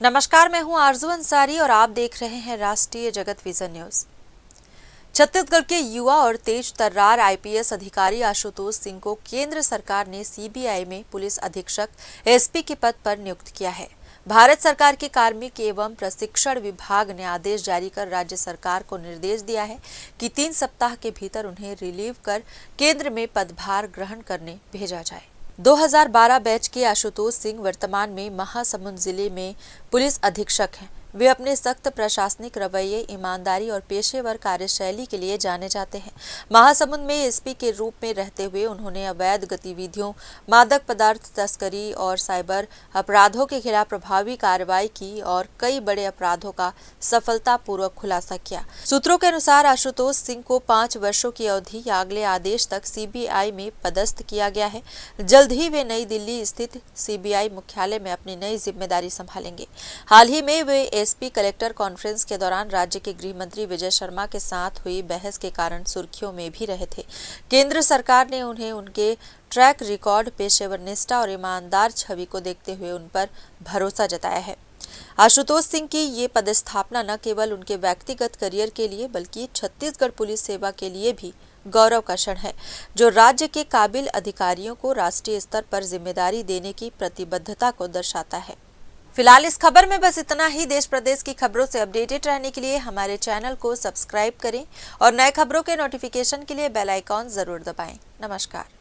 नमस्कार, मैं हूं आरजू अंसारी और आप देख रहे हैं राष्ट्रीय जगत विजन न्यूज। छत्तीसगढ़ के युवा और तेज तर्रार आईपीएस अधिकारी आशुतोष सिंह को केंद्र सरकार ने सीबीआई में पुलिस अधीक्षक एसपी के पद पर नियुक्त किया है। भारत सरकार के कार्मिक एवं प्रशिक्षण विभाग ने आदेश जारी कर राज्य सरकार को निर्देश दिया है कि 3 सप्ताह के भीतर उन्हें रिलीव कर केंद्र में पदभार ग्रहण करने भेजा जाए। 2012 बैच के आशुतोष सिंह वर्तमान में महासमुंद जिले में पुलिस अधीक्षक हैं। वे अपने सख्त प्रशासनिक रवैये, ईमानदारी और पेशेवर कार्यशैली के लिए जाने जाते हैं। महासमुंद में एसपी के रूप में रहते हुए उन्होंने अवैध गतिविधियों, मादक पदार्थ तस्करी और साइबर अपराधों के खिलाफ प्रभावी कार्रवाई की और कई बड़े अपराधों का सफलतापूर्वक खुलासा किया। सूत्रों के अनुसार आशुतोष सिंह को 5 वर्षों की अवधि या अगले आदेश तक सीबीआई में पदस्थ किया गया है। जल्द ही वे नई दिल्ली स्थित सीबीआई मुख्यालय में अपनी नई जिम्मेदारी संभालेंगे। हाल ही में वे एसपी कलेक्टर कॉन्फ्रेंस के दौरान राज्य के गृह मंत्री विजय शर्मा के साथ हुई बहस के कारण सुर्खियों में भी रहे थे। केंद्र सरकार ने उन्हें उनके ट्रैक रिकॉर्ड, पेशेवर निष्ठा और ईमानदार छवि को देखते हुए उन पर भरोसा जताया है। आशुतोष सिंह की ये पदस्थापना न केवल उनके व्यक्तिगत करियर के लिए बल्कि छत्तीसगढ़ पुलिस सेवा के लिए भी गौरव का क्षण है, जो राज्य के काबिल अधिकारियों को राष्ट्रीय स्तर पर जिम्मेदारी देने की प्रतिबद्धता को दर्शाता है। फिलहाल इस खबर में बस इतना ही। देश प्रदेश की खबरों से अपडेटेड रहने के लिए हमारे चैनल को सब्सक्राइब करें और नए खबरों के नोटिफिकेशन के लिए बेल आइकॉन जरूर दबाएं। नमस्कार।